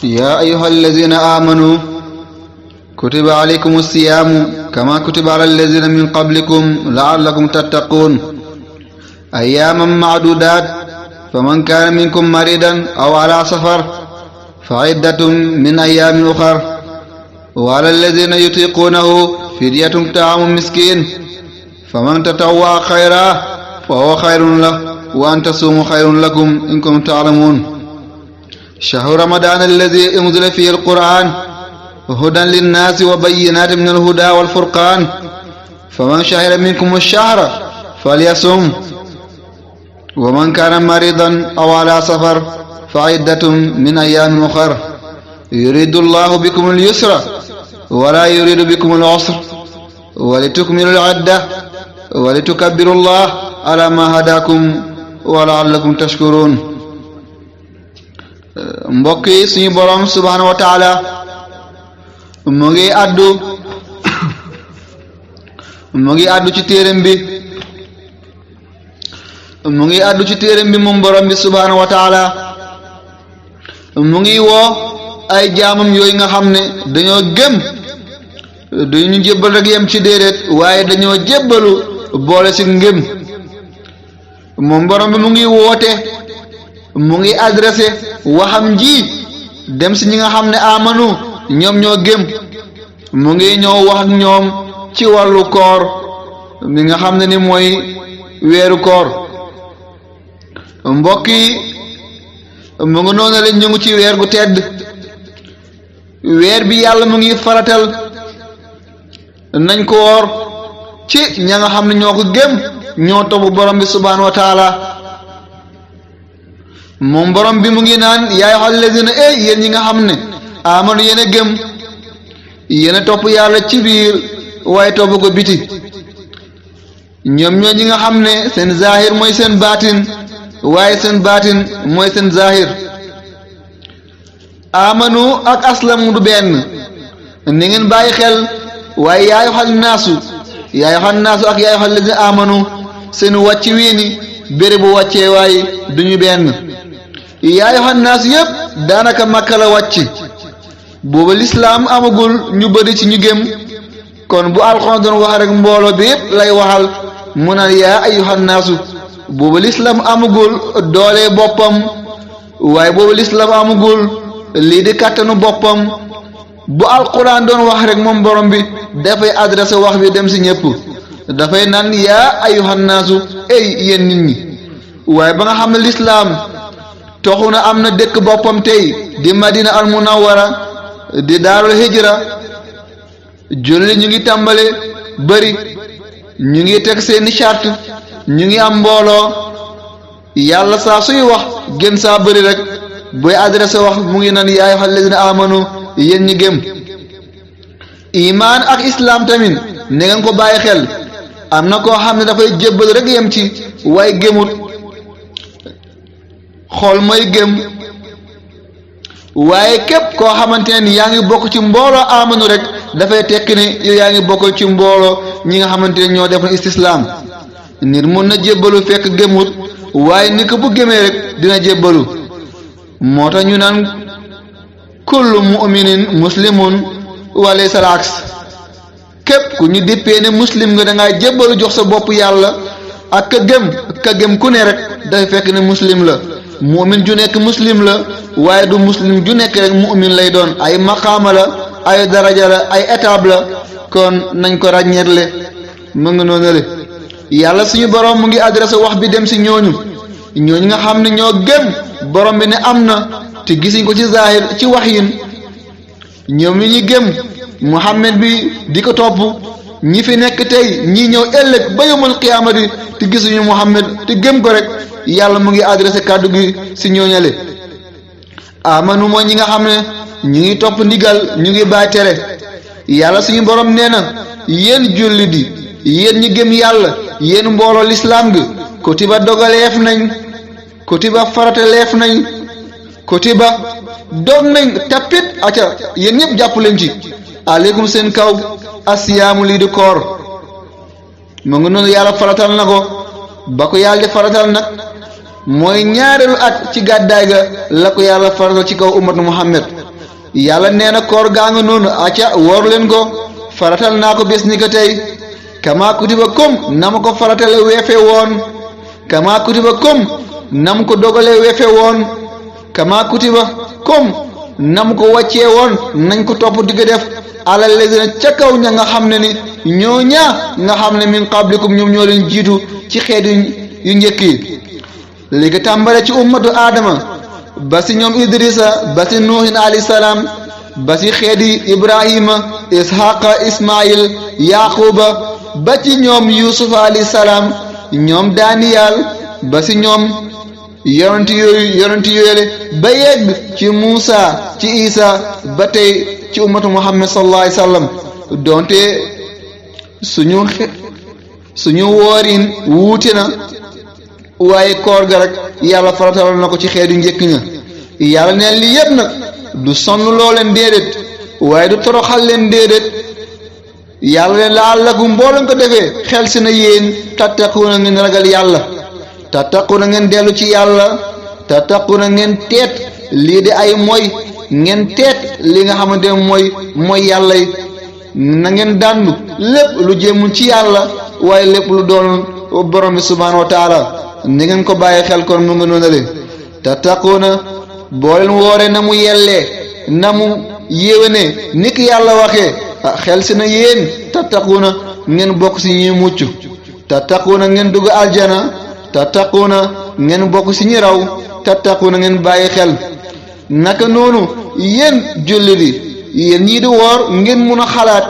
يا أيها الذين آمنوا كتب عليكم الصيام كما كتب على الذين من قبلكم لعلكم تتقون أياما معدودات فمن كان منكم مريضا أو على سفر فعدة من أيام أخر وعلى الذين يطيقونه فدية طعام مسكين فمن تطوع خيرا فهو خير له وأن تصوموا خير لكم إن كنتم تعلمون شهر رمضان الذي أنزل فيه القرآن هدى للناس وبينات من الهدى والفرقان فمن شهد منكم الشهر فليصم ومن كان مريضا أو على سفر فعدة من أيام أخر يريد الله بكم اليسر ولا يريد بكم العسر ولتكملوا العدة ولتكبروا الله على ما هداكم ولعلكم تشكرون. mbokk yi suñu borom subhanahu wa taala mu ngi àddu ci téereem bi moom borom bi subhanahu wa taala mu ngi woo ay jaamam yooyu nga xam ne dañoo gëm duñu jébbal rek yem ci déedéet waaye dañoo jébbalu boole ci ngëm. moom borom bi mu ngi woote mu ngi adressé waxam ji dem ci ñi nga xam ne amanu ñoom ñoo gëm mu ngi ñëw wax ak ñoom ci wàllu koor mi nga xam ne ni mooy weeru koor. mbokk yi mu ngi noonu la ñu ngi ci weer gu tedd weer bi yàlla mu ngi faratal nañ ko woor ci ña nga xam ne ñoo ko gëm ñoo topp borom bi subhanahu wa taala. moom borom bi mu ngi naan yaa ayyuhal lazina yéen ñi nga xam ne amanu yéen a gëm yéen a topp yàlla ci biir waaye topp ko biti ñoom ñoo ñi nga xam ne seen zahir mooy seen baatin waaye seen baatin mooy seen zahir. amanu ak aslamu du benn ni ngeen bàyyi xel waaye yaa ayyuhan naasu ak yaa ayyuhal lazina amanu seen wàcc wiini béré bu wàccee waaye duñu benn. yaa ayyuhan naas yëpp daanaka Makka la wàcc booba lislaam amagul ñu bëri ci ñu gëm kon bu alxuraan doon wax rek mbooloo bi yëpp lay waxal mu naan yaa ayyuhan naasu booba lislaam amagul doole boppam waaye booba lislaam amagul lii di kàttanu boppam bu alxuraan doon wax rek moom borom bi dafay adressé wax bi dem ci ñëpp dafay naan yaa ayyuhan naasu yéen nit ñi. waaye ba nga xam ne lislaam toxu na am na dëkk boppam tey di madina al munawwara di daarul hijra julli ñu ngi tàmbale bëri ñu ngi teg seeni charte ñu ngi am mbooloo yàlla saa suy wax gën saa bëri rek buy adressé wax mu ngi naan yaa ayyuhal lazina amanu yéen ñi gëm. imaan ak islam tamit ne ngeen ko bàyyi xel am na koo xam ne dafay jébbal rek yem ci waaye gëmut xool mooy gëm waaye képp koo xamante ne yaa ngi bokk ci mbooloo amanu rek dafay tekki ne yow yaa ngi bokk ci mbooloo ñi nga xamante ne ñoo def na istislaam. nit mun na jébbalu fekk gëmut waaye ni ko bu gëmee rek dina jébbalu moo tax ñu naan kullu mu'minin muslimun wa laysa al-aks képp ku ñu dippee ne muslim nga da ngaa jébbalu jox sa bopp yàlla ak ka gëm ku ne rek dafay fekk ne muslim la. mu'min ju nekk muslim la waaye du muslim ju nekk rek mu'min lay doon ay maqaama la ay daraja la ay étape la kon nañ ko ràññeetle mu ngi noonu le yàlla suñu borom mu ngi adressé wax bi dem ci ñooñu nga xam ne ñoo gëm borom bi ne am na te gisuñ ko ci zahir ci waxyin ñoom ñi gëm Muhammad bi di ko topp ñi fi nekk tey ñi ñëw ëllëg ba yawmal qiyaamati te gisuñu Muhammad te gëm ko rek yàlla mu ngi adressé kàddu gi ci ñooñale. amanu mooy ñi nga xam ne ñu ngi topp ndigal ñu ngi bàyyi tere yàlla suñu borom nee na yéen jullit yi yéen ñi gëm yàlla yéen mbooloo lislaam gi kutiba dogaleef nañ kutiba farataleef nañ kutiba dog nañ tappit aca yéen ñëpp jàpp leen ci aleykum seen kaw asiyaamu lii di koor mu ngi noonu yàlla faratal na ko ba ko yàlla di faratal nag mooy ñaareelu at ci gàddaay ga la ko yàlla faratal ci kaw ummatu Muhammad yàlla nee na koor gaa nga noonu acca woor leen ko faratal naa ko bés ni ko tey kama kutiba comme nam ko faratale weefe woon kama kutiba comme nam ko dogale weefe woon kama kutiba comme nam ko wàccee woon nañ ko topp digga def alal lazina ca kaw ña nga xam ne ni ñoo nga xam ne min qablikum ñoom ñoo leen jiitu ci xeet yu njëkk yi léegi tàmbale ci ummatu aadama ba si ñoom idrisa ba si nuuhin alayhi salaam ba si xeeti ibrahima ishaqa ismail yaquba ba ci ñoom yusufa alayhi salaam ñoom daniyal ba si ñoom yonent yooyule ba yegg ci Muusa ci Isa ba tey ci ummatu Muhammad sallallahu alayhi wasallam donte suñu woorin wuute na waaye koor ga rek yàlla faratal na ko ci xeetu njëkk ña yàlla neen li yépp nag du sonn loo leen déedéet waaye du toroxal leen déedéet yàlla leen la'allakum mboolem ko defee xel si na yéen tattaquuna ngeen ragal yàlla tattaquna ngeen dellu ci yàlla tattaquna ngeen teet lii de ay mooy ngeen teet li nga xamante ne mooy yàlla yi na ngeen dàndu lépp lu jéemul ci yàlla waaye lépp lu doon borom bi subhaanahu wa taala ni ngeen ko bàyyi xel kon mu nga noonu leen tattaquna boo leen wooree na mu yellee na mu yéwénee ni ki yàlla waxee xel si na yéen tattaquna ngeen bokk si ñuy mucc tattaquna ngeen dugg aljana tattaquna ngeen bokk ci ñi raw tattaquna ngeen bàyyi xel naka noonu yéen jullit yi yéen ñii di woor ngeen mun a xalaat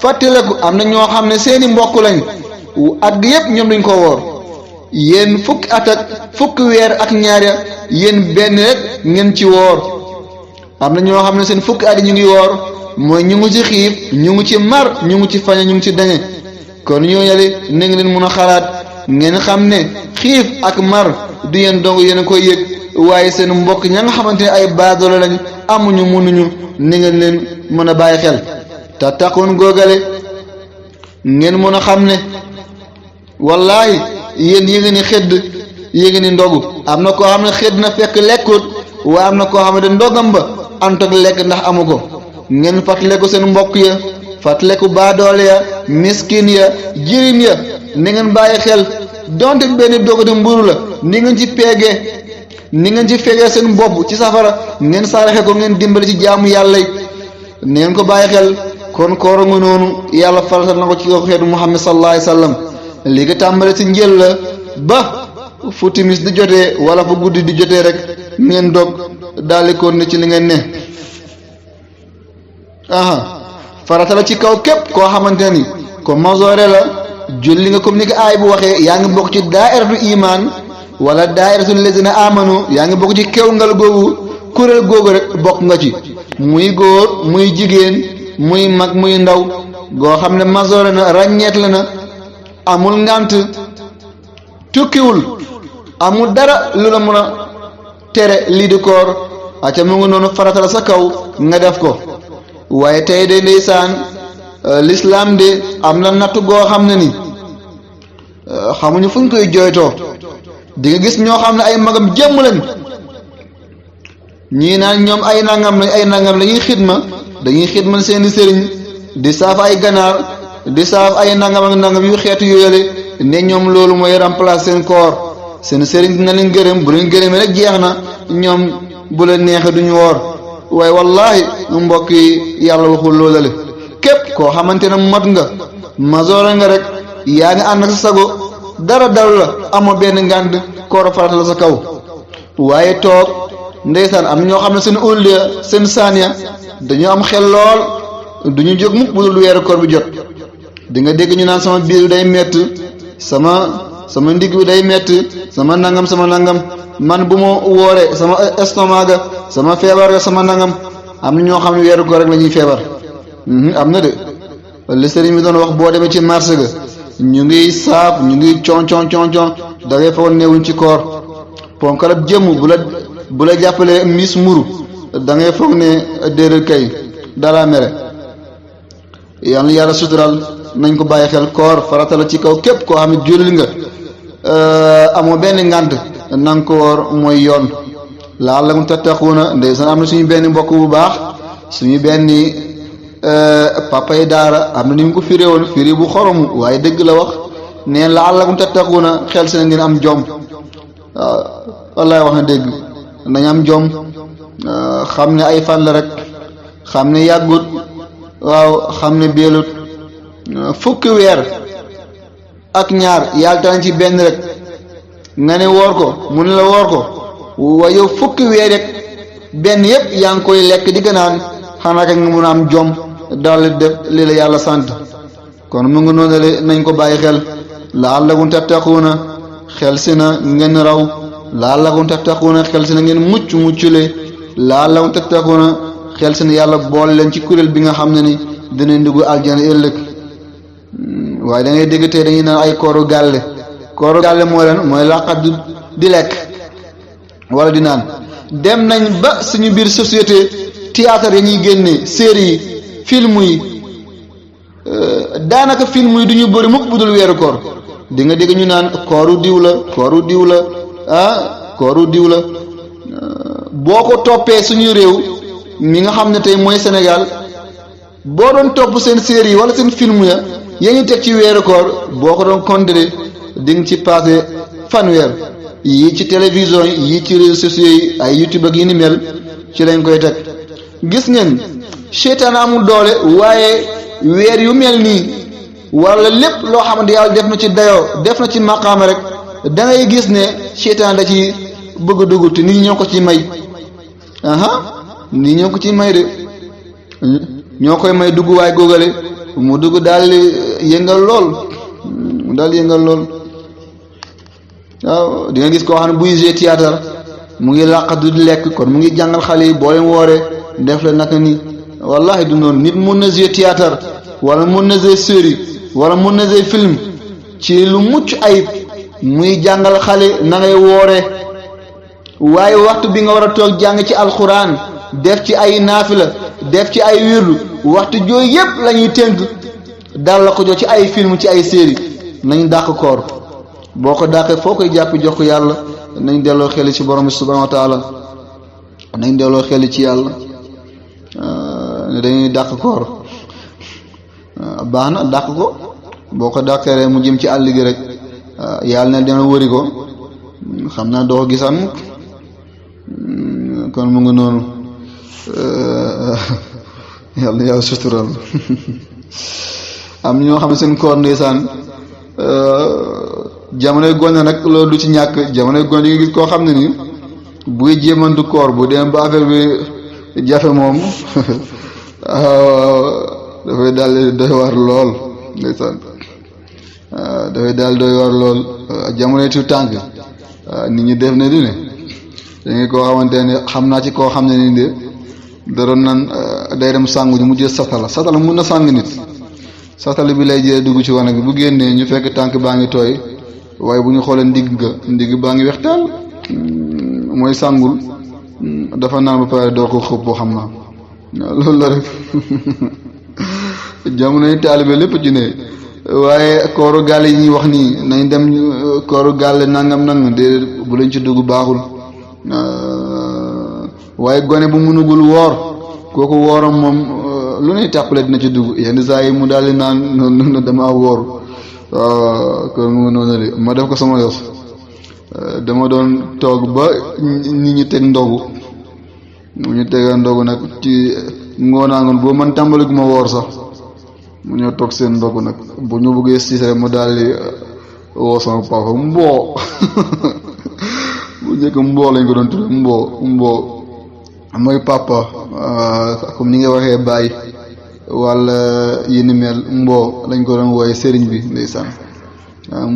fàttaliku am na ñoo xam ne seeni mbokk lañ at gi yépp ñoom duñ ko woor yéen fukki at ak fukki weer ak ñaar ya yéen benn rek ngeen ci woor am na ñoo xam ne seen fukki at yi ñu ngi woor mooy ñu ngi ci xiif ñu ngi ci mar ñu ngi ci faña ñu ngi ci daŋe kon ñoo yàlla na ngeen mun a xalaat ngeen xam ne xiif ak mar du yéen dong yéen a koy yëg waaye seen mbokk ña nga xamante ne ay baadoolo lañ amuñu mënuñu ni ngeen leen mën a bàyyi xel te taxoon góogale ngeen mën a xam ne wallaahi yéen yéegi ni xëdd yéegi ni ndogu am na koo xam ne xëdd na fekk lekkut waaye am na koo xam ne ndogam ba antoog lekk ndax amu ko ngeen fàttaleku seen mbokk ya fàttaleku baadoole ya miskin ya jirim ya ni ngeen bàyyi xel donte benn dogati mburu la ni ngeen ci peegee ni ngeen ci fegee seen bopp ci safara ngeen saraxe ko ngeen dimbali ci jaamu yàlla yi ni ngeen ko bàyyi xel kon koor nga noonu yàlla faratal na ko ci ko xeetu Muhammad sallallahu alayhi wasallam léegi tàmbale ci njël la ba fu timis di jotee wala fu guddi di jotee rek ngeen dog daldi ko ne ci li ngeen ne farata la ci kaw képp koo xamante ni ko mazoore la julli nga comme ni ko aay bu waxee yaa ngi bokk ci daairatu iman wala daairatul lazina amanu yaa ngi bokk ci kewngal googu kuréel googu rek bokk nga ci muy góor muy jigéen muy mag muy ndaw goo xam ne mazoore na ràññeet la na amul ngant tukkiwul amul dara lu la mën a tere lii di koor aca mu ngi noonu farata la sa kaw nga def ko waaye tey de ndeysaan l'islam de am na nattu goo xam ne ni xamuñu fuñ koy jooytoo di nga gis ñoo xam ne ay magam jëmm lañ ñii naan ñoom ay nangam lañuy xidma dañuy xidmal seeni sëriñ di saaf ay ganaar di saaf ay nangam ak nangam yu xeetu yooyale ne ñoom loolu mooy remplacer seen koor seen sëriñ dina leen gërëm bu leen gërëmee rek jeex na ñoom bu leen neexee duñu woor waaye wallahi mbokk yi yàlla waxul loolale képp koo xamante ne mot nga mazoora nga rek yaa ngi ànd ak sa sago dara dalu la amoo benn ngànd koor farata la sa kaw waaye toog ndeysaan am ñoo xam ne seen ulliya seen saaniya dañoo am xel lool duñu jóg mukk bu dul weeru koor bi jot di nga dégg ñu naan sama biir bi day metti sama ndigg bi day metti sama nangam man bu ma wooree sama estomac ga sama feebar ga sama nangam am na ñoo xam ne weeru koor rek la ñuy feebar am na de li sëriñ bi doon wax boo demee ci marché ga ñu ngi saaf ñu ngi con da ngay foog neewuñ ci koor ponkalab jëmm bu la jàppalee miis muru da ngay foog ne déedéet kay dara mere yàlla sutural nañ ko bàyyi xel koor farata la ci kaw képp koo xam ne jullit nga amoo benn ngànt nanga ko woor mooy yoon la'allakum tattaquuna ndeysaan am na suñu benn mbokk bu baax suñu benn papa yi daara am na ni mu ko firé woon firi bu xoromu waaye dëgg la wax neen la'allakum tattaquna xel si na ngeen am jom waaw wallaay wax na dégg nañ am jom xam ne ay fan la rek xam ne yàggut waaw xam ne beelut fukki weer ak ñaar yàlla tan ci benn rek nga ne woor ko mu ne la woor ko waaye yow fukki weer rek benn yépp yaa ngi koy lekk di gënaan xanaa ka nga mun a am jom daal def li la yàlla sant kon mu ngi noonu le nañ ko bàyyi xel la'allakum tattaquuna xel si na ngeen raw la'allakum tattaquuna xel si na ngeen muccule la'allakum tattaquuna xel si na yàlla boole leen ci kuréel bi nga xam ne ni dinañ dugg aljana ëllëg waaye da ngay dégg tey dañuy naan ay kooru gàlle mooy lan mooy laqat di lekk wala di naan dem nañ ba suñu biir société théâtre yi ñuy génne série yi film yi daanaka film yi du ñu bëri mukk budul weeru koor di nga dégg ñu naan kooru diw la kooru diw la boo ko toppee suñu réew mi nga xam ne tey mooy Sénégal boo doon topp seen série yi wala seen film ya ñu teg ci weeru koor boo ko doon contré di nga ci passé fanweer yii ci télévision yi yii ci réseaux sociaux yi ay YouTube ak yi ni mel ci lañ koy teg gis ngeen seytaan amul doole waaye weer yu mel nii wala lépp loo xamante yàlla def na ci dayoo def na ci maqaama rek da ngay gis ne seytaan da ci bëgg a dugg te nit ñoo ko ci may nit ñoo ko ci may de ñoo koy may dugg waay góogale mu dugg daal yëngal lool waaw di nga gis koo xam ne buy jouer théâtre mu ngi làqatu di lekk kon mu ngi jàngal xale yi boo leen wooree def la naka ni wallahi du noonu nit mun na jouer théâtre wala mun na jouer série wala mun na jouer film ci lu mucc ayib muy jàngal xale na ngay wooree waaye waxtu bi nga war a toog jàng ci alxuraan def ci ay naafila def ci ay wirdu waxtu jooyu yépp la ñuy tënk dal la ko jox ci ay film ci ay série nañ dàq koor boo ko dàqee foo koy jàpp jox ko yàlla nañ delloo xel ci borom bi subhanahu wa taala nañ delloo xel ci yàlla ne dañuy dàq koor baax na dàq ko boo ko dàqee rek mu jëm ci àll gi rek yàlla ne dana wëri ko xam naa doo ko gisaan mukk kon mu ngi noonu yàlla sutural am ñoo xam ne seen koor ndeysaan jamonoy goñ nag loolu du ci ñàkk jamonoy goñ yi nga gis koo xam ne ni buy jéemantu koor bu dem ba affaire bi jafe moom dafay daal doy war lool ndeysaan dafay daal doy war lool jamonoy tu tànk nit ñi def ne du ne dañuy koo xamante ne xam naa ci koo xam ne ni de da doon nan day dem sàngu ji mu jël satala mun na sàng nit satala bi lay jëlee dugg ci wanag bi bu génnee ñu fekk tànk baa ngi tooy waaye bu ñu xoolee ndigg baa ngi wextaal mooy sàngul dafa naan ba pare door ko xëpp boo xam naa loolu la rek jamono yi taalibe lépp ci ne waaye kooru gàll yi ñuy wax nii nañ dem kooru gàll nangam de bu lañ ci dugg baaxul waaye gone bu mënugul woor kooku wooram moom lu ne tàppale dina ci dugg yenn saa yi mu daal di naan noonu dama woor waaw kon mu noonu li ma def ko sama yos dama doon toog ba nit ñi teg ndogu mu ñu tegee ndogu nag ci ngoonangoon boo man tàmbali gu ma woor sax mu ñëw toog seen ndogu nag bu ñu bëggee siisare mu daal di woo sama papa mboo bu njëkk mboo lañ ko doon tudd mboo mooy papa comme ni nga waxee baay wala yi ni mel mboo lañ ko doon wooye sëriñ bi ndeysaan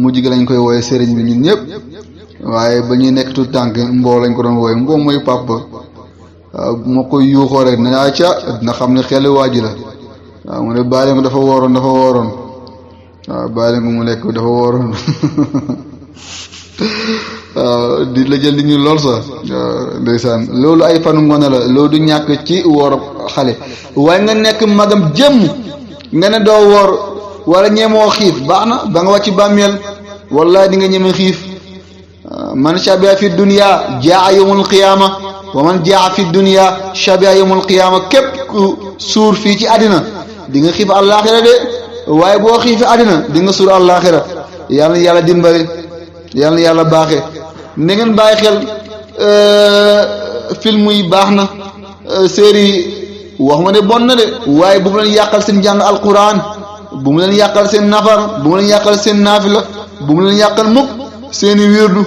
mujj gi lañ koy wooye sëriñ bi ñun ñëpp waaye ba ñuy nekk tout tànk mboo lañ ko doon wooye mboo mooy papa moo koy yuuxoo rek ne naa ca dina xam ne xel waaji la waaw mu ne bàyyi leen ko dafa wooroon waaw bàyyi leen ko mu nekk dafa wooroon waaw di la jël li ñu lool sax ndeysaan loolu ay fanu ngoone la loolu du ñàkk ci woor xale waaye nga nekk magam jëmm nga ne doo woor wala ñeemoo xiif baax na ba nga wàcc bàmmeel wallahi di nga ñeme xiif man shabia fi dunya jaa yawmul qiyaama wa man jaa fi dunya shabia yawmul qiyaama képp ku suur fii ci àddina di nga xiif àllaaxira de waaye boo xiifi àddina di nga suur àllaaxira yàlla na yàlla dimbali yàlla na yàlla baaxee na ngeen bàyyi xel film yi baax na série wax ma ne bon na de waaye bu mu leen yàqal seen jàng alquran bu mu leen yàqal seen nafar bu mu leen yàqal seen naafila bu mu leen yàqal mukk seeni wirdu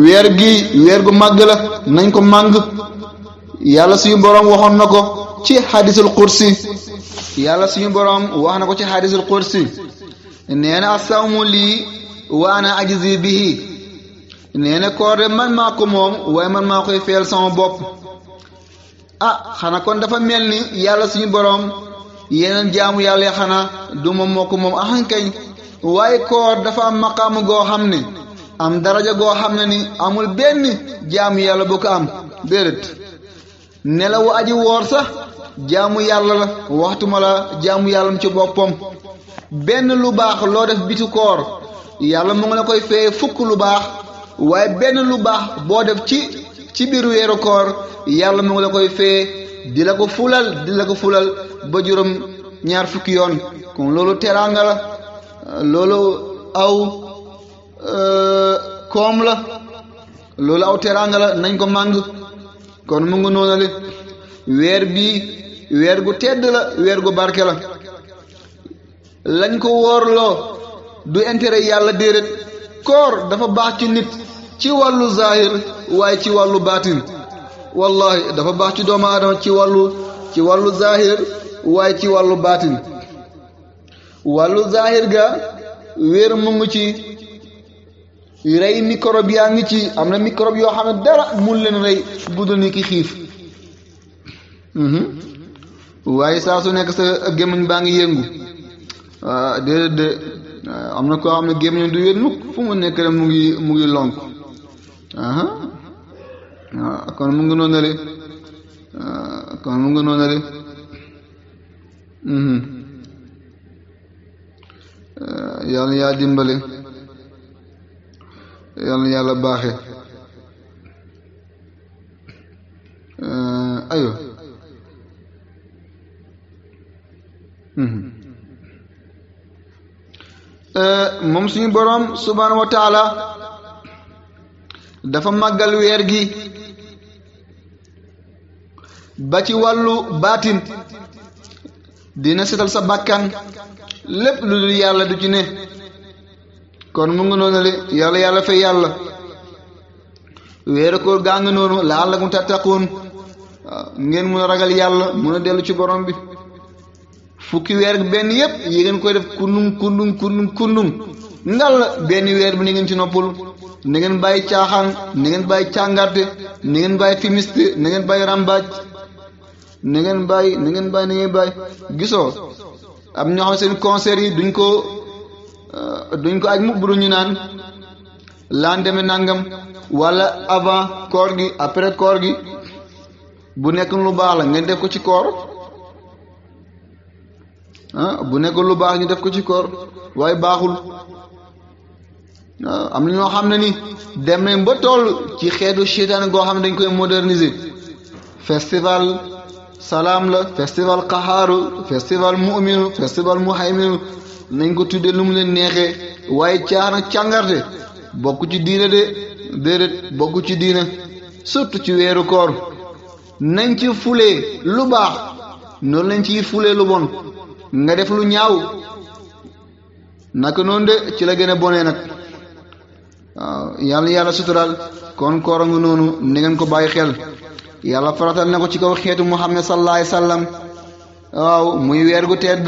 weer gi weer gu màgg la nañ ko màng yàlla suñu boroom waxoon na ko ci hadisul qudsi yàlla suñu boroom wax na ko ci hadisul qudsi nee na asawmu lii wa ana ajzi bihi nee na koor de man maa ko moom waaye man maa koy feel sama bopp xanaa kon dafa mel ni yàlla suñu boroom yeneen jaamu yàlla xanaa du moom moo ko moom ahankañ waaye koor dafa am maqaam goo xam ne am daraja goo xam ne ni amul benn jaamu yàlla bu ko am déedéet nelawu aji woor sax jaamu yàlla la waxtuma la jaamu yàllam ci boppam benn lu baax loo def bitu koor yàlla mu ngi la koy feye fukk lu baax waaye benn lu baax boo def ci biir weeru koor yàlla mu ngi la koy feye di la ko fulal ba juróom ñaar fukki yoon kon loolu teraanga la loolu aw koom la loolu aw teraanga la nañ ko màng kon mu ngi noonu li weer bii weer gu tedd la weer gu barke la lañ ko woorloo du intérêt yàlla déedéet koor dafa baax ci nit ci wàllu zahir waaye ci wàllu baatin wallahi dafa baax ci doomu aadama ci wàllu zahir waaye ci wàllu baatin wàllu zahir ga weer mu ngi ci rey microbe yaa ngi ci am na microbe yoo xam ne dara mun leen rey budul ni ki xiif waaye saa su nekk sa gémmiñ baa ngi yëngu déedéet am na koo xam ne gémmiñ du wéet mukk fu mu nekk rek mu ngi lonk kon mu ngi noonu le yàlla yaa dimbale yàlla yàlla baaxe ayo moom suñu boroom subhaanahu wa taala dafa màggal weer gi ba ci wàllu baatin dina setal sa bàkkan lépp lu dul yàlla du ci ne kon mu ngi noonu le yàlla fay yàlla weeru koor gaa ngi noonu la'allakum tattaquun ngeen mun a ragal yàlla mun a dellu ci borom bi fukki weer benn yépp yi ngeen koy def kundum ngal benn weer bi ni ngeen ci noppul na ngeen bàyyi caaxaan na ngeen bàyyi càngarte na ngeen bàyyi fimiste na ngeen bàyyi rambaaj na ngeen bàyyi gisoo am ñoo xam seen concert yi duñ ko aj mukk bu ñu naan lendemain nangam wala avant koor gi après koor gi bu nekk lu baax la ngeen def ko ci koor bu nekk lu baax ñu def ko ci koor waaye baaxul am na ñoo xam ne ni dem nañ ba toll ci xeetu seytaane goo xam ne dañ koy moderniser festival salaam la festival qaxaaru festival mu'minu festival muhayminu nañ ko tuddee lu mu leen neexee waaye caaxaan ak càngarte bokk ci diine de déedéet bokk ci diine surtout ci weeru koor nañ ci fulee lu baax noonu lañ ciy fulee lu bon nga def lu ñaaw naka noonu de ci la gën a bonee nag waaw yàlla suturaal kon koor nga noonu ni ngeen ko bàyyi xel yàlla faratal na ko ci kaw xeetu Muhammad sallallahu alayhi wa sallam waaw muy weer gu tedd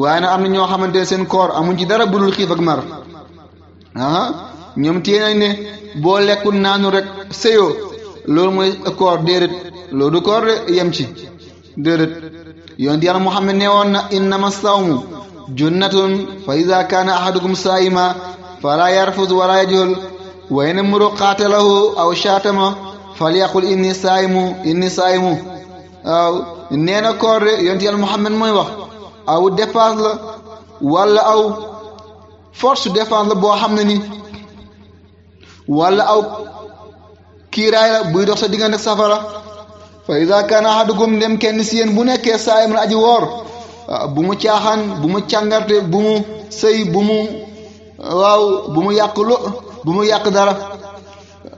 waaye nag am na ñoo xamante ne seen koor amuñ ci dara budul xiif ak mar ñoom téye nañ ne boo lekkul naanu rek sëyoo loolu mooy koor déedéet loolu du koor de yem ci déedéet yonent yàlla Muhammad ne woon na innama sawmu junnatun fa iza kaana ahadukum saayima fala yarfuz wala yajhul wa in imru qaatalahu aw shaatama falyaqul inni saayimu waaw nee na koor de yonent yàlla Muhammad mooy wax aw dépense la wala aw force dépense la boo xam ne ni wala aw kiiraay la buy dox sa diggante ak safara fa ida kaana ahadukum ndem kenn si yéen bu nekkee saayiman aji woor bu mu caaxaan bu mu càngarte bu mu sëy bu mu bu mu yàq dara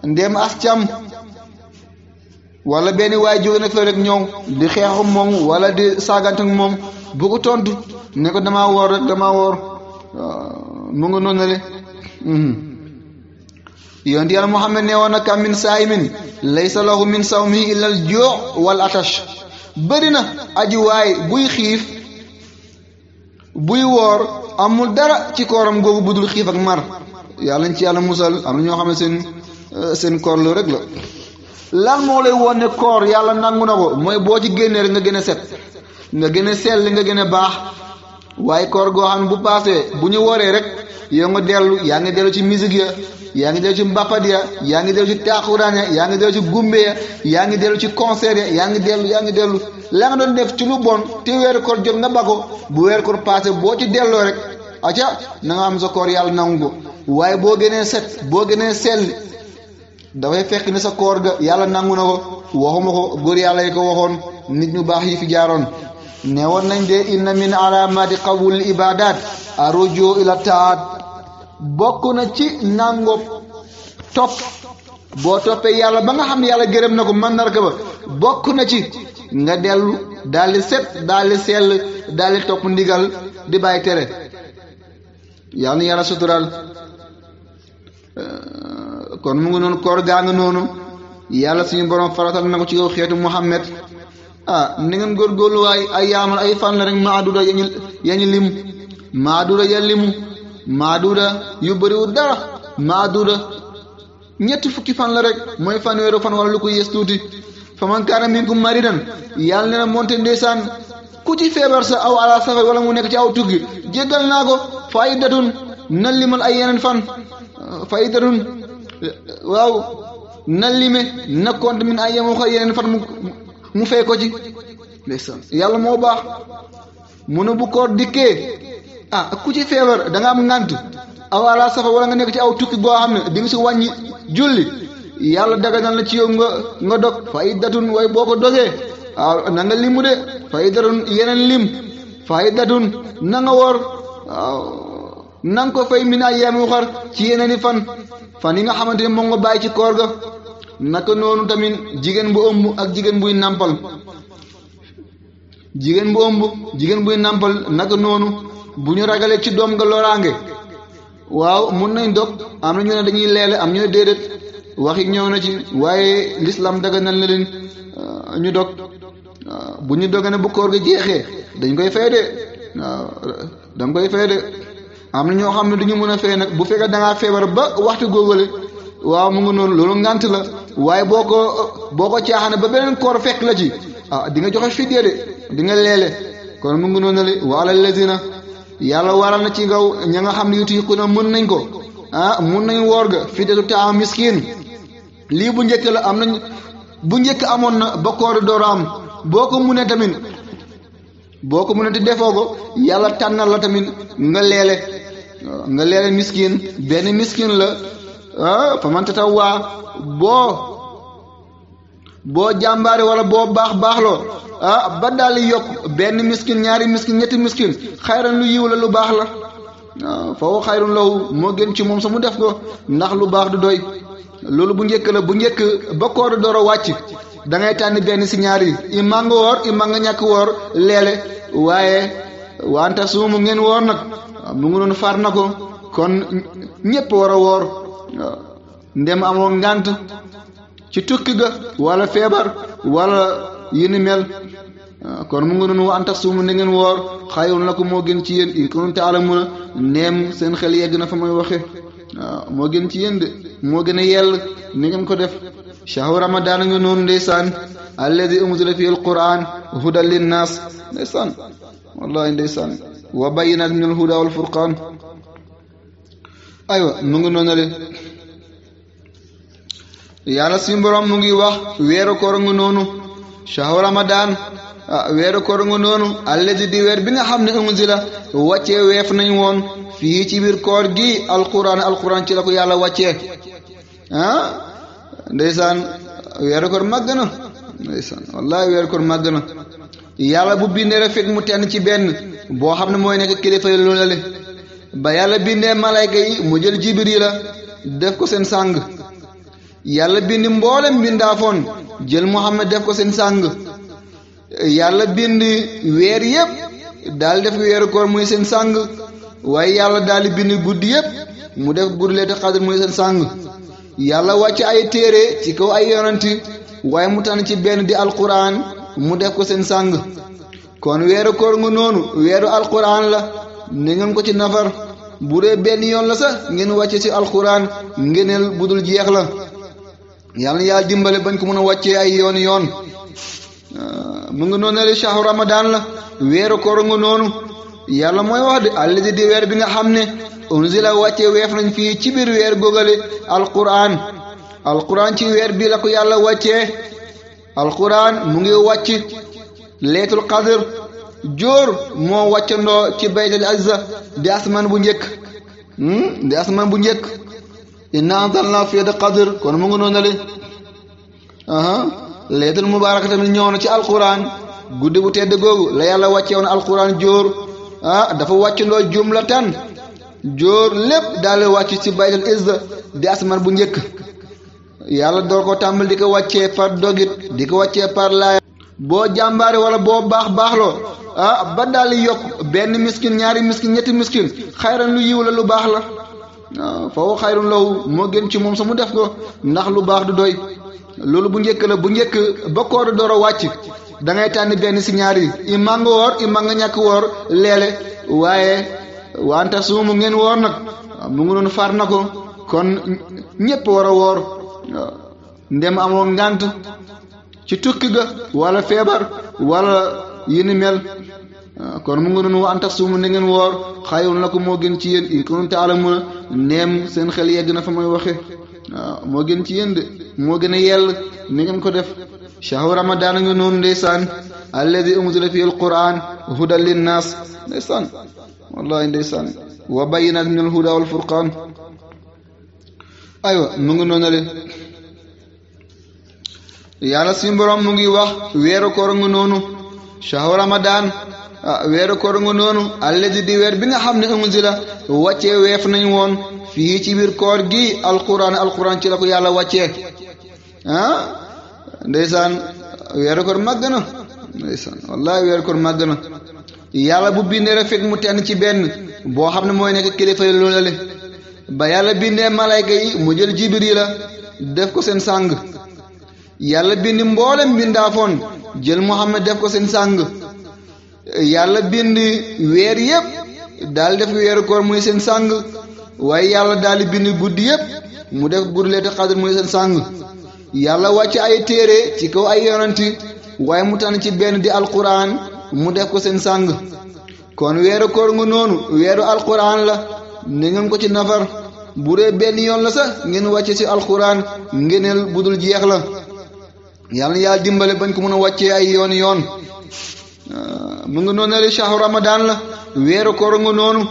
ndem as cam wala benn waay jóge na fa rek ñëw di xeexu moom wala di saagante moom bu ko tontu ne ko damaa woor rek damaa woor mu nga noonu le yonent Yàlla Muhammad ne woon na kam min saayimin laysa lahu min sawmihi illa al juu' wal atash bëri na aji waay buy xiif buy woor amul dara ci kooram googu budul xiif ak mar yàlla nañ ci yàlla musal am na ñoo xam ne seen koor lu rek la lan moo lay woon ne koor yàlla nangu na ko mooy boo ci génnee rek nga gën a set nga gën a sell nga gën a baax waaye koor goo xam ne bu paasee bu ñu wooree rek yow nga dellu yaa ngi dellu ci musique ya yaa ngi dellu ci mbappat ya yaa ngi dellu ci taaxuraan ya yaa ngi dellu ci gumbe ya yaa ngi dellu ci concert ya yaa ngi dellu la nga doon def ci lu bon te weeru koor jot nga bako bu weeru koor paasee boo ci delloo rek aca na nga am sa koor yàlla nangu ko waaye boo gënee set boo gënee sell dafay fekk ne sa koor ga yàlla nangu na ko waxuma ko góor yàlla yi ko waxoon nit ñu baax yi fi jaaroon ne woon nañ de inna min alamati qabul ibadat aruju ila taat bokk na ci nango topp boo toppee yàlla ba nga xam ne yàlla gërëm na ko mandarga ba bokk na ci nga dellu daal di set daal di sell daal di topp ndigal di bàyyi tere yàlla na yàlla sutural kon mu ngi noonu koor gaa nga noonu yàlla suñu borom faratal na ko ci yow xeetu Muhammad ni ngeen góorgóorlu waay ay yaamal ay fan la rek maaduda yañu lim maaduda ya limu maaduda yu bëriwul dara maaduda ñetti fukki fan la rek mooy fanweeru fan wala lu ko yées tuuti fa man kaana minkum maridan yàlla ne na moonte ndeysaan ku ci feebar sa aw ala safar wala mu nekk ci aw tukki jéggal naa ko fa iddatun na limal ay yeneen fan fa iddatun na lime na compte min ay yemu xar yeneen fan mu fay ko ci ndeysaan yàlla moo baax mu ne bu koor dikkee ku ci feebar da nga am ngant aw ala safar wala nga nekk ci aw tukki goo xam ne di nga si wàññi julli yàlla daganal na ci yow nga dog fa iddatun waaye boo ko dogee na nga limu de fa iddatun yeneen lim fa iddatun na nga woor na nga ko fay min ay yemu xar ci yeneen i fan yi nga xamante ne moom nga bàyyi ci koor ga naka noonu tamit jigéen bu ëmb ak jigéen buy nàmpal jigéen buy nàmpal naka noonu bu ñu ragalee ci doom nga loraange mun nañ dog am na ñu ne dañuy leele am ñu ne déedéet waxi ñëw na ci waaye l'islam daganal na leen ñu dog bu ñu doge ne bu koor ga jeexee dañ koy fay de danga koy fay de am na ñoo xam ne duñu mën a fay nag bu fekkee da ngaa feebar ba waxtu góogale mu ngi noonu loolu ngant la waaye boo ko caaxaane ba beneen koor fekk la ci di nga joxe fidya de di nga leele kon mu ngi noonu le wala lazina yàlla waral na ci ngaw ña nga xam ne yutiquuna mën nañ ko mun nañ woor ga fidyatu ta'am miskin lii bu njëkk la am nañ bu njëkk amoon na ba koor door am boo ko munee tamit te defoo ko yàlla tànnal la tamit nga leele miskin benn miskin la fa man tatawwa boo jàmbaare wala boo baaxloo ba daal di yokk benn miskin ñaari miskin ñetti miskin xayran lu yiw la lu baax la fa woo xayrun lahu moo gën ci moom sa mu def ko ndax lu baax du doy loolu bu njëkk la bu njëkk ba koor door a wàcc da ngay tànn benn si ñaar yi imma nga woor imma nga ñàkk woor leele waaye wante suumu ngeen woor nag mu ngi doon far na ko kon ñépp war a woor ndem amoo ngant ci tukki ga wala feebar wala yi ni mel kon mu ngi doon wa anta suumu na ngeen woor xayrun lakum moo gën ci yéen in kuntum ta'lamuuna neem seen xel yegg na fa may waxe moo gën ci yéen de moo gën a yell ni ngeen ko def shahru ramadan nga noonu ndeysaan alladi unzila fihi alquran hudan linnas ndeysaan wallahi ndeysaan wa bayyinat min alhuda wal furqan aywa mu ngi noonu le yàlla suñu borom mu ngi wax weeru koor nga noonu shahru ramadan weeru koor nga noonu alladi di weer bi nga xam ne unzila wàccee weef nañ woon fii ci biir koor gi alquran ci la ko yàlla wàccee ndeysaan weeru koor màgg na ndeysaan wallahi weer koor màgg na yàlla bu bindee rek fekk mu tenn ci benn boo xam ne mooy nekk kilifa yi loolu la ba yàlla bindee malayka yi mu jël jibrila def ko seen sàng yàlla bind mboolem mbindaafoon jël Muhammad def ko seen sàng yàlla bind weer yépp daal def weeru koor muy seen sàng waaye yàlla daal di bind guddi yépp mu def guddi Laylatul Qadr muy seen sàng yàlla wàcc ay téere ci kaw ay yonanti waaye mu tànn ci benn di alquran mu def ko seen sàng kon weeru koor nga noonu weeru alquran la ni ngeen ko ci nafar bu dee benn yoon la sax ngeen wàcce ci alquran ngeneel budul jeex la yàlla na yàlla dimbale bañ ko mën a wàccee ay yoon yoon mu ngi noonu la shahru ramadan la weeru koor nga noonu yàlla mooy wax de alladi di weer bi nga xam ne unzila wàccee weef nañ fii ci biir weer góogale alquran ci weer bi la ko yàlla wàccee alquran mu ngi wàcc laylatul qadr jóor moo wàccandoo ci baytul azza di asmaan bu njëkk inna anzalna fi laylatul qadr kon mu ngi noonu le laylatul mubaaraka tamit ñëw na ci alquran guddi bu tedd googu la yàlla wàcce woon alquran jóor dafa wàccandoo jumlatan jóor lépp daal wàcc ci baytul izza di asmaan bu njëkk yàlla door ko tàmbal di ko wàccee par dogit di ko wàccee par laaya boo jàmbaare wala boo baaxloo ba daal di yokk benn miskin ñaari miskin ñetti miskin xayran lu yiw la lu baax la foofu xayrun lahu moo gën ci moom sa mu def ko ndax lu baax du doy loolu bu njëkk la bu njëkk ba koor door a wàcc da ngay tànn benn si ñaar yi imma nga woor imma nga ñàkk woor leele waaye wante suumu ngeen woor nag mu ngi noonu far na ko kon ñépp war a woor ndem amoo ngànt ci tukki ga wala feebar wala yi ni mel kon mu ngi noonu wa anta suumu na ngeen woor xayrun lakum moo gën ci yéen in kuntum ta'lamuun neem seen xel yegg na fa may waxe moo gën ci yéen de moo gën a yell ni ngeen ko def shahru ramadan nga noonu ndeysaan alladi unzila fihi alquran hudan linnas ndeysaan wallahi ndeysaan wa bayyinat min alhuda wal furqan aywa mu ngi noonu le yàlla suñu borom mu ngi wax weeru koor nga noonu shahru ramadan weeru koor nga noonu alladi di weer bi nga xam ne unzila wàccee weef nañ woon fii ci biir koor gi alquran ci la ko yàlla wàccee ndeysaan weeru koor màgg na ndeysaan wallahi weeru koor màgg na yàlla bu bindee rek fekk mu tenn ci benn boo xam ne mooy nekk kilifa yi loolu la ba yàlla bindee malayka yi mu jël jibrila def ko seen sàng yàlla bind mboolem mbindaafoon jël Muhammad def ko seen sàng yàlla bind weer yépp daal def weeru koor muy seen sàng waaye yàlla daal di bind guddi yépp mu def guddi Laylatul Qadr muy seen sàng yàlla wàcc ay téere ci kaw ay yonanti waaye mu tànn ci benn di alquran mu def ko seen sàng kon weeru koor nga noonu weeru alquran la ni ngeen ko ci nafar bu dee benn yoon la sax ngeen wàcce ci alquran ngeneel budul jeex la yàlla na yàlla dimbale bañ ko mën a wàccee ay yoon yoon mu ngi noonu la shahru ramadan la weeru koor nga noonu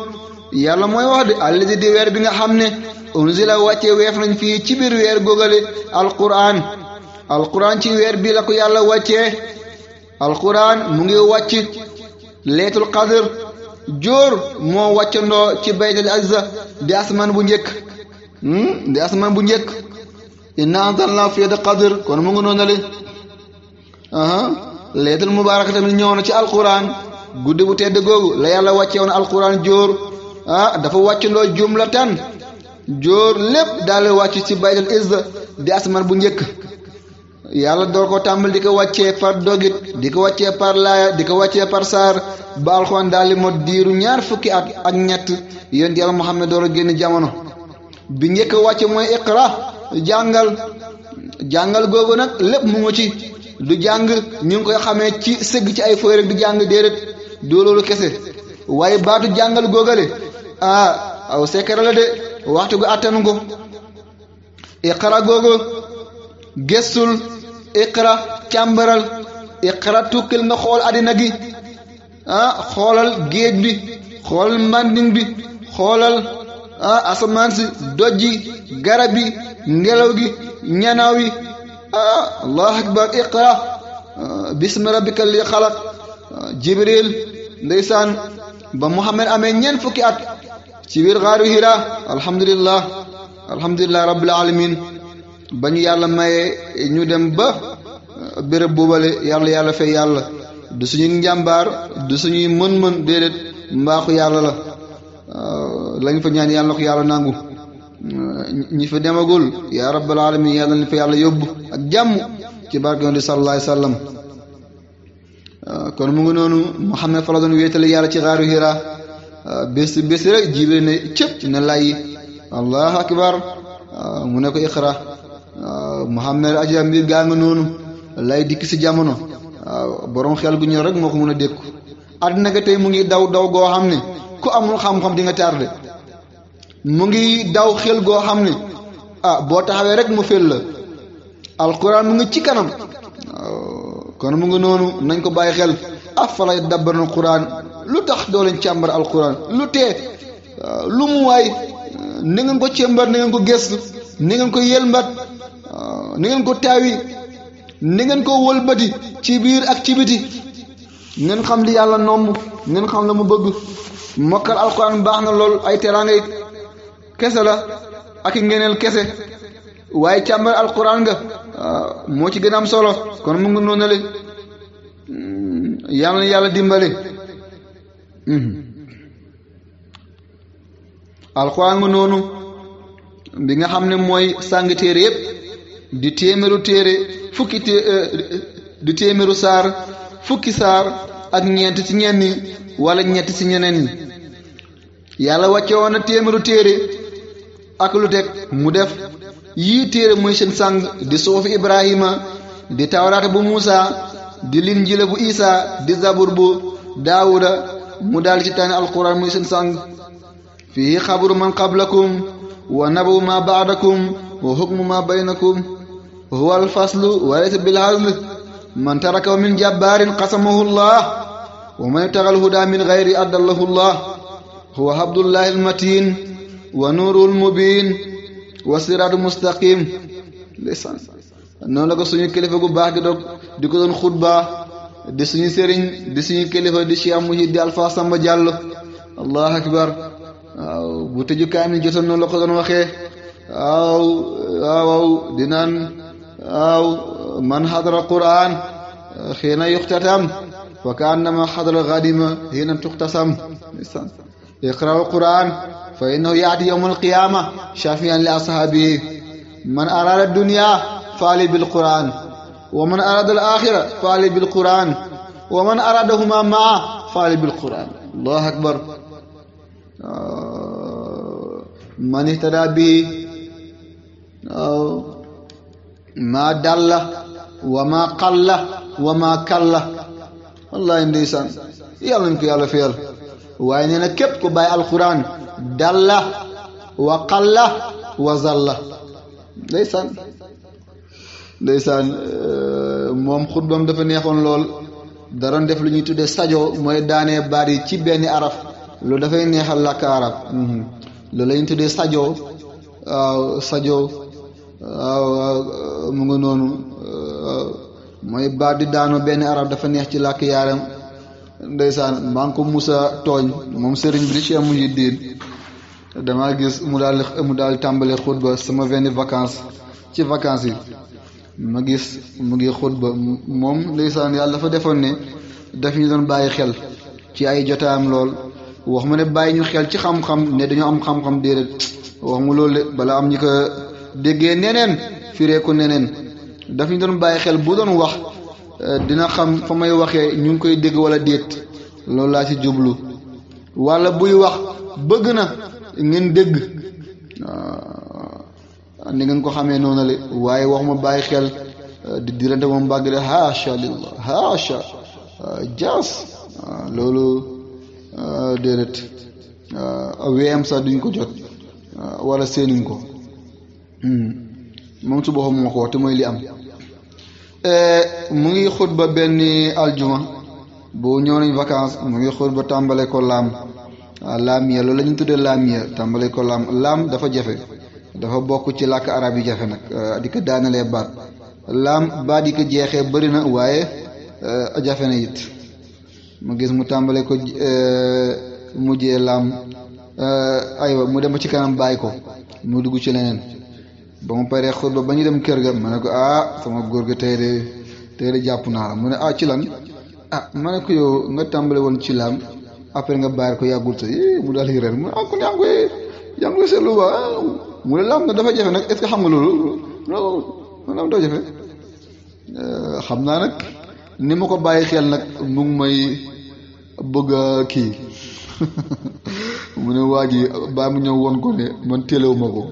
yàlla mooy wax de alladi di weer bi nga xam ne unzila wàccee weef nañ fii ci biir weer góogale alquran ci weer bi la ko yàlla wàccee alquran mu ngi wàcc laylatul qadr jóor moo wàccandoo ci baytul azza di asmaan bu njëkk inna anzalna fi laylatul qadr kon mu ngi noonu le laylatul mubaaraka tamit ñëw na ci alquran guddi bu tedd googu la yàlla wàcce woon alquran jóor dafa wàccandoo jumlatan jóor lépp daal wàcc ci baytul izza di asmaan bu njëkk yàlla door ko tàmbal di ko wàccee par dogit di ko wàccee par laaya di ko wàccee par saar ba alxuraan daal di mot diiru ñaar fukki at ak ñett yonent yàlla Muhammad door a génn jamono bi njëkk wàcce mooy iqra jàngal googu nag lépp mu ngi ci du jàng ñu ngi koy xamee ci sëgg ci ay fooy rek du jàng déedéet doo loolu kese waaye baatu jàngal googale aw sekkara la de waxtu gu attanu ko iqra googu gëstul iqra càmbaral iqra tukkil nga xool àddina gi xoolal géej bi xoolal mbanding bi xoolal asamaan si dojji garab yi ngelaw gi ñanaaw yi allahu akbar bismi rabbika li xalaq jibril ndeysaan ba Muhammad amee ñeent fukki at ci biir xaaru Hira alhamdulillah rabbil alamin ba ñu yàlla maye ñu dem ba béréb boobale yàlla fay yàlla du suñuy njàmbaar du suñuy mën-mën déedéet mbaaxu yàlla la lañ fa ñaan yàlla na ko yàlla nangu ñi fa demagul yaa rabbal alamin yàlla na fa yàlla yóbbu ak jàmm ci barke Yonent bi sallallahu alayhi wa sallam kon mu ngi noonu Muhammad fa la doon wéetale yàlla ci xaaru Hira bés rek Jibril ne cëpp ne lay allahu akbar mu ne ko iqra Muhammad aja mbir gaa nga noonu lay dikk si jamono borom xel gu ñëw rek moo ko mën a dékku àddina ga tey mu ngi daw goo xam ne ku amul xam-xam di nga tardé mu ngi daw xel goo xam ne boo taxawee rek mu fel la alquran mu ngi ci kanam kon mu ngi noonu nañ ko bàyyi xel afala yadabbaruna alquran lu tax doo leen càmbar alquran lu tee lu mu waay ni ngeen ko càmbar ni ngeen ko gëstu ni ngeen ko yelmbat ni ngeen ko taawi ni ngeen ko wëlbati ci biir ak ci biti ngeen xam li yàlla nomb ngeen xam la mu bëgg mokkal alquran baax na lool ay teraanga kese la ak i ngeneel kese waaye càmbar alquran nga moo ci gën a am solo kon mu ngi noonu le yàlla dimbale alquran nga noonu bi nga xam ne mooy sàng téere yépp di téeméeru téere di téeméeru saar fukki saar ak ñeent ci ñenn ñi wala ñett ci ñeneen ñi yàlla wàcce woon na téeméeru téere ak lu teg mu def yii téere muy seen sang di suufi Ibrahima di tawraata bu Muusa di linjila bu Isa di zabur bu Daawuda mu daal ci tànn alquran muy seen sang fii xabru man qablakum wa nabu ma baadakum wa hukmu ma baynakum huwa alfaslu wa laysa bilhazl man tarakahu min jabbaarin qasamahu llah wa man ibtaga alhuda min gayri addallahu llah huwa habdullahi almatin wa nuuru almubin wa siraatu mustaqim ndeysaan noonu la ko suñu kilifa gu baax gi doog di ko doon xutba di suñu sëriñ di suñu kilifa di Cheikh Mouhidi Alpha Samba Diallo allahu akbar waaw bu tëju kaamil jotoon noonu la ko doon waxee waaw di naan waaw man xadara quran xiina yuxtatam fa ka annama xadara gadima xiina tuxtasam iqra'u quran fa innahu yaati yawma alqiyama shafian li ashaabihi man arada dunya faali bilquran wa man arada al axira faali bilquran wa man aradahuma maa faali bilquran allahu akbar man ihtada bi ma dalla wa ma qalla wa ma kalla wallahi ndeysaan yàlla nañ ko yàlla fiyal waaye nee na képp ku bàyyi alquran dalla wa qalla wa zalla ndeysaan moom xutbam dafa neexoon lool daroon def lu ñuy tuddee sajo mooy daanee baat yi ci benn araf loolu dafay neexal làkk arab loolu la ñuy tuddee sajo waaw mu ngi noonu mooy baat di daanoo benn arab dafa neex ci làkk yaaram ndeysaan maa ngi ko musa tooñ moom sëriñ bi di Cheikh Mouhidine damaa gis mu daal tàmbale xutba sama benn ci vacances yi ma gis mu ngi xutba moom ndeysaan yàlla dafa defoon ne daf ñu doon bàyyi xel ci ay jotaayam lool wax mu ne bàyyi ñu xel ci xam-xam ne dañoo am xam-xam déedéet wax mu loolu de bala am ñi ko déggee neneen firee ko neneen daf ñu doon bàyyi xel bu doon wax dina xam fa may waxee ñu ngi koy dégg wala déet loolu laa ci jublu wala buy wax bëgg na ngeen dégg ni ngeen ko xamee noonu la waaye wax ma bàyyi xel di dirante moom mbàgg de haasha lillah haasha jaas loolu déedéet weem sax duñ ko jot wala seenuñ ko moom su boppam moo ko wax te mooy li am mu ngi xutba benn aljuma bu ñëw nañ vacances mu ngi xutba tàmbale ko laamiya loolu la ñu tuddee laamiya tàmbale ko laam dafa jafe dafa bokk ci làkk arab yi jafe nag di ko daanalee baat baat yi ko jeexee bëri na waaye jafe na it ma gis mu tàmbale ko mujjee laam aywa mu dem ba ci kanam bàyyi ko mu dugg ci leneen ba mu paree xutba ba ñu dem kër ga ma ne ko sama góor ga tey de jàpp naa la mu ne ci lan ma ne ko yow nga tàmbale woon ci laam après nga bàyyi ko yàggul sa mu daal di reer mu ne kon yaa ngi koy seetlu ba mu ne laam na dafa jafe nag est-ce que xam nga loolu laam dafa jafe xam naa nag ni ma ko bàyyi xel nag mu ngi may bëgg a kii mu ne waa ji baa mu ñëw woon ko ne man téelewu ma ko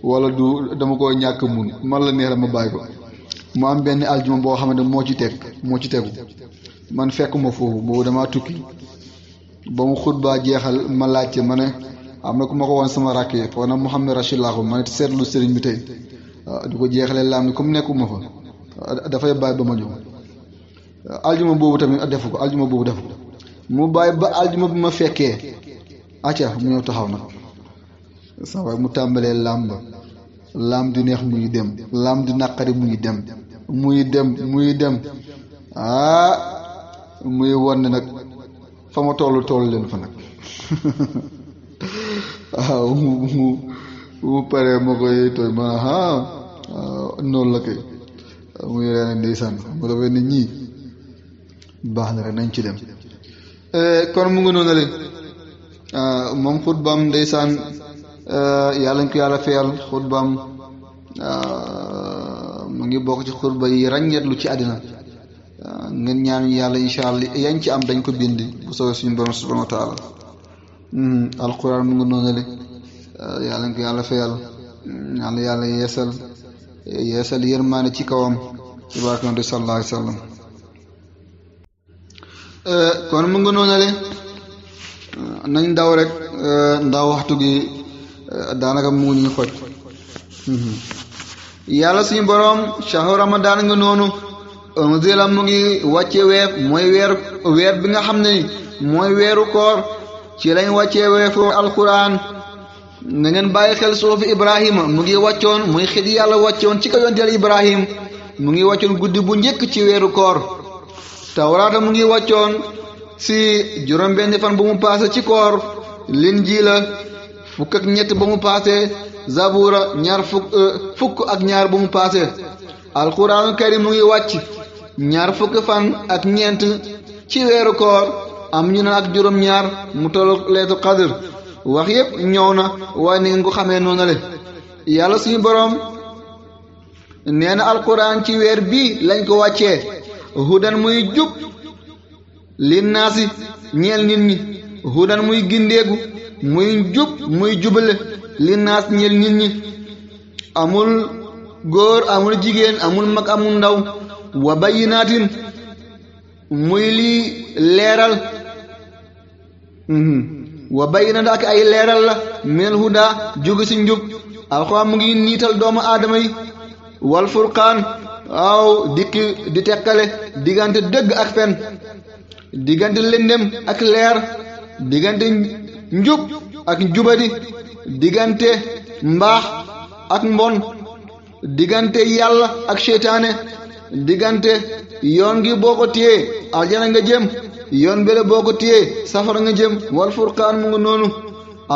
wala du dama ko ñàkk mun man la neex la ma bàyyi ko mu am benn aljuma boo xam ne moo ci tegu man fekkuma foofu boobu damaa tukki ba mu xutba jeexal ma laajte ma ne am na ku ma ko woon sama rakk yi foog na Mouhamed Rachid laa ko ma ne seetlu sëriñ bi tey di ko jeexalee laam ni comme nekkuma fa dafay bàyyi ba ma ñëw aljuma boobu tamit defu ko mu bàyyi ba aljuma bi ma fekkee acca mu ñëw taxaw nag sa waay mu tàmbalee laam di neex muy dem laam di naqari muy dem muy won ne nag fa ma toll leen fa nag waaw mu paree ma koy tooy ma noonu la kay muy reene ndeysaan mu dafay ne ñii baax na rek nañ ci dem kon mu ngi noonu leen moom xutbaam ndeysaan yàlla ñu ko yàlla feyal xutbaam mu ngi bokk ci xutba yi ràññeetlu ci àddina ngeen ñaan yàlla incha allah yañ ci am dañ ko bindi bu soobee suñu borom subhanahu wa taala alquran mu ngi noonu le yàlla ñu ko yàlla feyal yàlla yeesal yërmaane ci kawam ci barke Nabi sallallahu alayhi wa sallam kon mu ngi noonu le nañ daw rek ndaw waxtu gi daanaka mu ngi ñuy xoj yàlla suñu borom shahru ramadan nga noonu unzila mu ngi wàcce mooy weer bi nga xam ne ni mooy weeru koor ci lañ wàccee weefu alquran na ngeen bàyyi xel suufi ibrahima mu ngi wàccoon muy xit yàlla wàccoon ci ko yonteel ibrahim mu ngi wàccoon guddi bu njëkk ci weeru koor tawraata mu ngi wàccoon si juróom-benni fan bu mu paase ci koor linjiila fukk ak ñett ba mu paase zabura fukk ak ñaar bu mu paase alquraanu karim mu ngi wàcc ñaar fukk fan ak ñeent ci weeru koor am ñu naan ak juróom-ñaar mu tollu leetu qadr wax yépp ñëw na waaye ni ngeen ko xamee noonu le yàlla suñu boroom nee na alquran ci weer bii lañ ko wàccee hudan muy jub linnaasi ñeel nit ñi hudan muy gindeegu muy jub muy jubale linnaas ñeel nit ñi amul góor amul jigéen amul mag amul ndaw wa bayyinaatin muy lii leeral wa bayyinaat ak ay leeral la minal huda jóge ci njub alxuraan mu ngi niital doomu aadama yi wal furqaan waaw dikki di tekkale diggante dëgg ak fen diggante lëndëm ak leer diggante njub ak njubadi diggante mbaax ak mbon diggante yàlla ak seytaane diggante yoon gi boo ko téyee aljana nga jëm yoon bele boo ko téyee safara nga jëm wal furqaan mu ngi noonu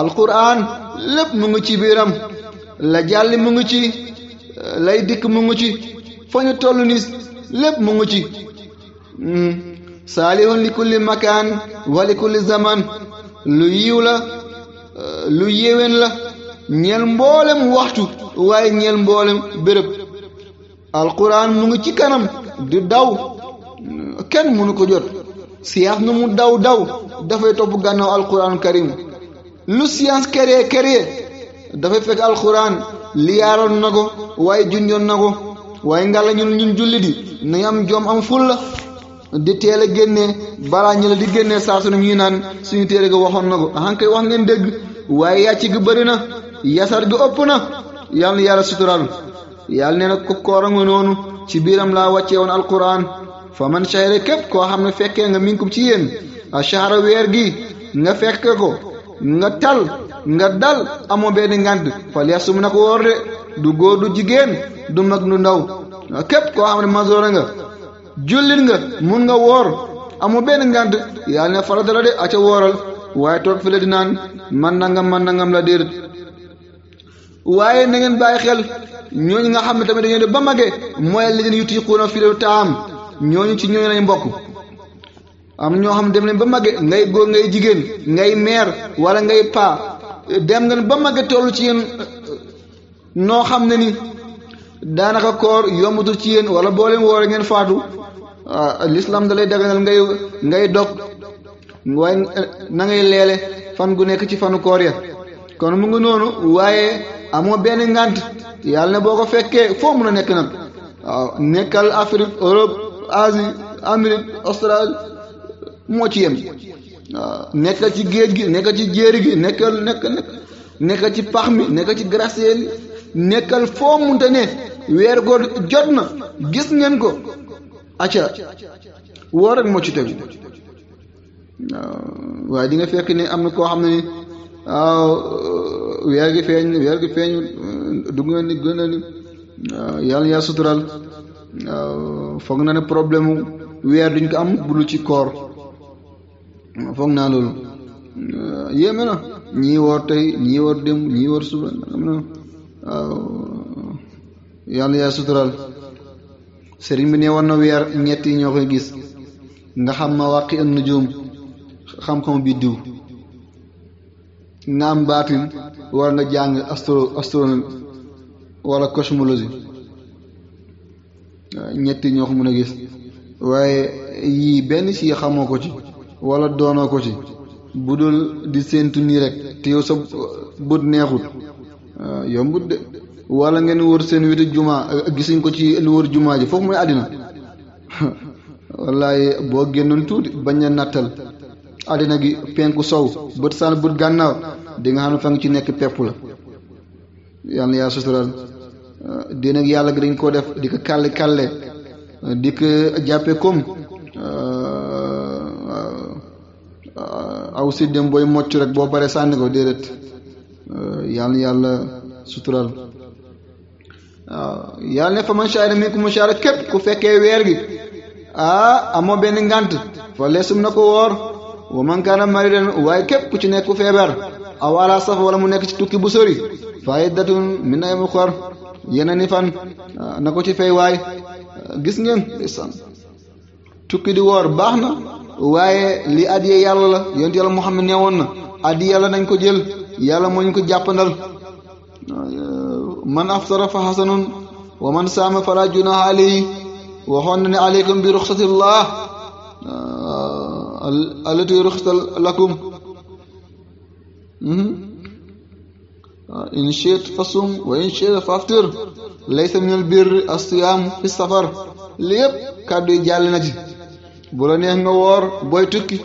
alquran lépp mu ngi ci biiram la jàlli mu ngi ci lay dikk mu ngi ci fa ñu toll ni lépp mu ngi ci saalihun li kulli makaan wa li kulli zaman lu yiw la lu yéwén la ñeel mboolem waxtu waaye ñeel mboolem béréb alquran mu ngi ci kanam di daw kenn mënu ko jot science nu mu daw dafay topp gànnaaw alquran karim lu science créé dafay fekk alquran liyaaroon na ko waaye junjoon na ko waaye ngalla ñun julli di nañ am jom am fulla di teel a génnee balaa ñu la di génnee saa su ne ñuy naan suñu téere ga waxoon na ko ahankay wax ngeen dégg waaye yàcc gi bëri na yasar gi ëpp na yàlla na yàlla sutural yàlla nee na ko koora nga noonu ci biiram laa wàccee woon alquran fa man shahida képp koo xam ne fekkee nga minkum ci yéen a shahra weer gi nga fekke ko nga tal nga dal amoo benn ngant fal yasum na ko wóor de du góor du jigéen du mag du ndaw képp koo xam ne masoora nga jullit nga mun nga woor amoo benn ngànt yàlla ne farata la de aca wooral waaye toog fi la di naan man nangam la déedéet waaye na ngeen bàyyi xel ñooñu nga xam ne tamit dañoo def ba màggee mooy li leen yutiquuna fi taam ñooñu ci ñooñu lañ bokk am ñoo xam dem nañ ba màggee ngay góor ngay jigéen ngay meer wala ngay paa dem ngeen ba màggee tollu ci yéen noo xam ne ni daanaka koor yombatul ci yéen wala boo leen wooree ngeen faatu l'islam da lay daganal ngay dog waaye na ngay leele fan gu nekk ci fanu koor ya kon mu ngi noonu waaye amoo benn ngànt yàlla ne boo ko fekkee foo mun a nekk nag waaw nekkal Afrique Europe Asie Amérique Australie moo ci yem waaw nekkal ci géej gi nekkal ci jéeri gi nekkal ci pax mi nekkal ci gratte-ciel yi nekkal foo munta ne weer góor jot na gis ngeen ko acca woo rek moo ci tegu waaye di nga fekk ne am na koo xam ne ni waaw weer gi feeñ dugg na ni gën na ni yàlla yaa sutural foog na ne problème weer duñ ko am bulu ci koor foog naa loolu yéeme na ñii woor tey ñii woor démb ñii woor suba am na waaw yàlla yaa sutural sëriñ bi ne woon na weer ñett yi ñoo koy gis nga xam ma wàqi an nujum xam-xam bi diw nga am baatin war nga jàng astronomie wala cosmologie ñetti ñoo ko mën a gis waaye yii benn si xamoo ko ci wala doonoo ko ci bu dul di séentu nii rek te yow sa bët neexut yombut de wala ngeen wër seen wetu jumaa gisuñ ko ci lu wër jumaa ji foofu mooy àddina wallaay boo génnoon tuuti bañ a nattal àddina gi penku sow bët saan bët gànnaaw di nga xam ne fa nga ci nekk pepp la yàlla yaa sutural dina yàlla gi dañ koo def di ko kàlle di ko jàppe comme aw si dem booy mocc rek boo paree sànni ko déedéet yàlla sutural waaw yàlla ne fa man shahida minkum shahra képp ku fekkee weer gi amoo benn ngànt fa leesum na ko woor wa man kaana maridan waaye képp ku ci nekk ku feebar aw ala safar wala mu nekk ci tukki bu sori fa iddatun min ayyamin ukhar yeneen i fan na ko ci fay waay gis ngeen tukki di woor baax na waaye li addiye yàlla la yonent yàlla Muhammad ne woon na addiye yàlla nañ ko jël yàlla moo ñu ko jàppandal man aftara fa hasanun wa man saama fala junaha alayhi waxoon na ne aleykum bi ruxsatillah allati ruxsat lakum in shi'ta fasum wa in shi'ta faftir laysa min al birri as-siyam fi safar li yëpp kàddu yi jàll na ci bu la neex nga woor booy tukki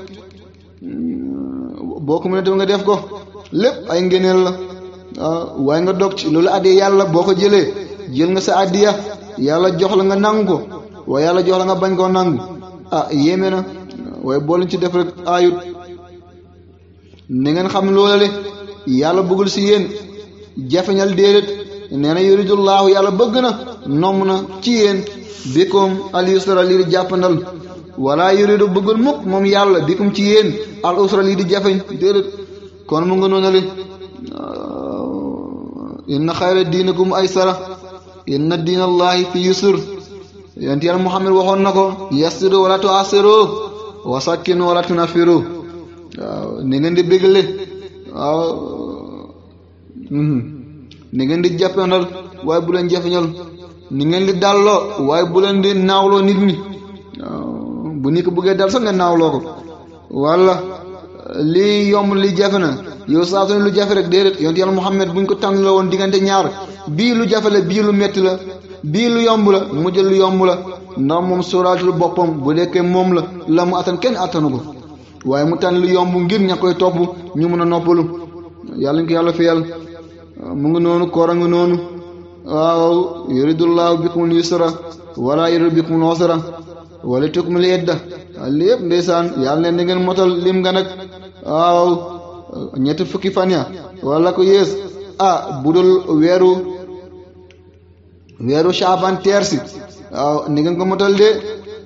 boo ko mënee def nga def ko lépp ay ngëneel la waaye nga dog ci loolu addiya yàlla boo ko jëlee jël nga sa addiya yàlla jox la nga nangu ko waaye yàlla jox la nga bañ koo nangu yéeme na waaye boo leen ci def rek ayut ni ngeen xam loola le yàlla bëggul si yéen jafeñal déedéet nee na yuridullahu yàlla bëgg na nomm na ci yéen bikum al yusra lii di jàppandal wala yuridu bëggul mukk moom yàlla bikum ci yéen al usra lii di jafeñ déedéet kon mu nga noonale inna xayra diinikum aysara inna diina allahi fi yusr yonent yàlla Muhammad waxoon na ko yassiru wala tu'assiru wa sakkinu wala tunaffiru waaw ni ngeen di bégle waaw ni ngeen di jàppandal waaye bu leen jafeñal ni ngeen di dalloo waaye bu leen di naawloo nit ñi waaw bu nit ko bëggee dal sax nga naawloo ko walla lii yomb li jafe na yow saa su ne lu jafe rek déedéet yonent yàlla Muhammad buñ ko tànn la woon diggante ñaar bii lu jafe la bii lu metti la bii lu yomb la mu jël lu yomb la ndax moom sóoraatul boppam bu dekkee moom la mu attan kenn attanu ko waaye mu tànn lu yomb ngir ña koy topp ñu mën a noppalu yàlla ñu ko yàlla fayal mu ngi noonu koor a ngi noonu waaw yuridullahu bikumul yusra wala yuridu bikumul usra wala tukmil idda li yëpp ndeysaan yàlla ne ngeen motal lim nga nag waaw ñetti fukki fan ya wala ko yées bu dul weeru Shaaban teer si waaw ni ngeen ko motal de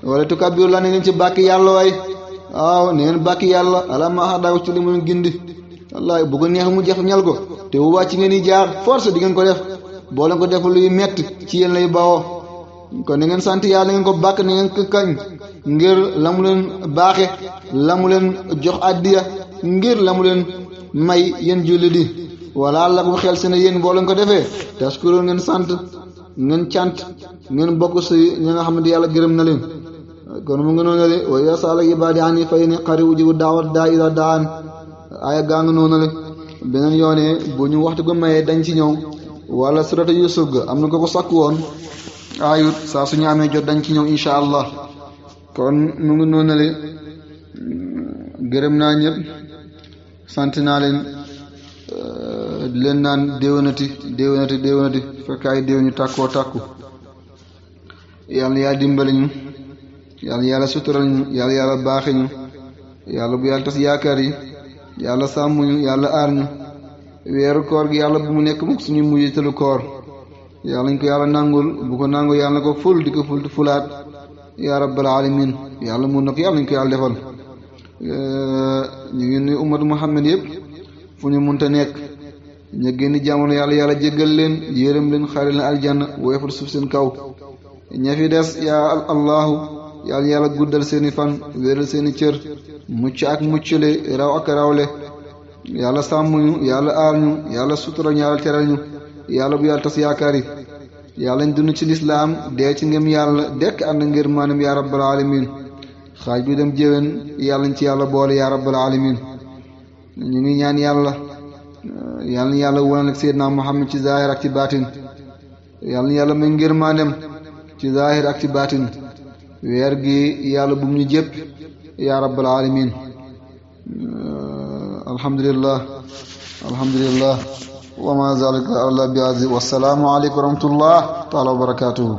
wala tukabbiru la na ngeen ci bàkki yàlla waay waaw na ngeen bàkki yàlla ala ma hadaaw ci li mu gindi wallahi bu ko neex mu jëf ñal ko te bu wàcc ngeen di jaar force di ngeen ko def boo leen ko def luy metti ci yéen lay bawoo kon na ngeen sant yàlla na ngeen ko bàkk na ngeen ko kañ ngir la mu leen baaxe la mu leen jox addiya ngir la mu leen may yéen julli di wala la ko xel seen yéen boo leen ko defee tashkuru ngeen sant ngeen cant ngeen bokk si ñi nga xam ne yàlla gërëm na leen kon mu ngi noonu le wa idaa sa'alaka ibaadi anni fa inni qariib ujiibu da'wata daa'i idaa da'aan aaya gaa nga noonu le beneen yoone bu ñu waxtu ko mayee dañ ci ñëw wala surata Yusuf ga am na ko sakku woon ayut saa suñu amee jot dañ ci ñëw insha allah kon mu ngi noonu le gërëm naa ñëpp sant naa leen di leen naan déwénati fekk ay déw ñu tàkkoo tàkku yàlla dimbali ñu yàlla sutural ñu yàlla baaxe ñu yàlla bu yàlla tas yaakaar yi yàlla sàmm ñu yàlla aar ñu weeru koor gi yàlla bu mu nekk mukk suñu mujjitalu koor yàlla ñu ko yàlla nangul bu ko nangul yàlla na ko ful di ko fulaat yaa rabbal alamin yàlla mun na ko yàlla ñu ko yàlla defal ñu ngi nuyu ummatu muhammad yëpp fu ñu munta nekk ñu génn jamono yàlla jéggal leen yërëm leen xare leen aljanna woyofal suuf seen kaw ña fi des yaa allahu yàlla guddal seeni fan wéeral seeni cër mucc ak muccale raw ak rawle yàlla sàmm ñu yàlla aar ñu yàlla sutura ñu yàlla teral ñu yàlla bu yàlla tas yaakaar yi yàlla ñu dund ci lislaam dee ci ngëm yàlla dekk ànd ngir maanaam yaa rabbal alamin xaaj bi dem jéwén yàlla ñu ci yàlla boole yaa rabbal alamin ñu ngi ñaan yàlla wonal ak Seydina Muhammad ci zahir ak ci baatin yàlla may ngir maandem ci zahir ak ci baatin weer gi yàlla bum ñu jépp yaa rabbal alamin alhamdulillah wa ma zalika ala bi aziz wassalaamu aleykum wa rahmatullah taala wa barakatuhu